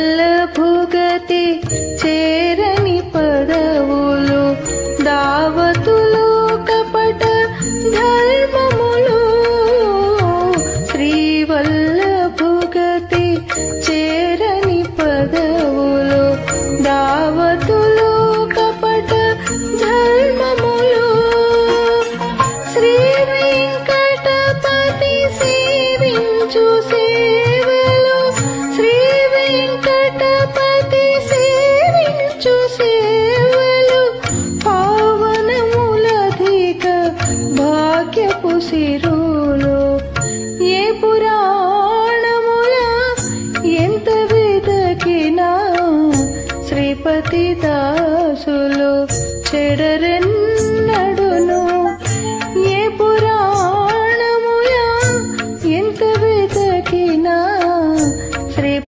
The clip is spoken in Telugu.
శ్రీవల్లభుగతి చేరని పదవులు దావతులు కపట ధర్మములు శ్రీవల్లభుగతి చేరని పదవులు దావతులు కపట ధర్మములు శ్రీ వెంకటపతి సేవించు సేవలు శ్రీ వెంకటపతి సేవించు సేవలు పావనములధిక భాగ్యపు సిరులు ఏ పురాణముల ఎంత వెదకినా శ్రీపతి దాసులు చెడరెన్నడును ఏ పురాణ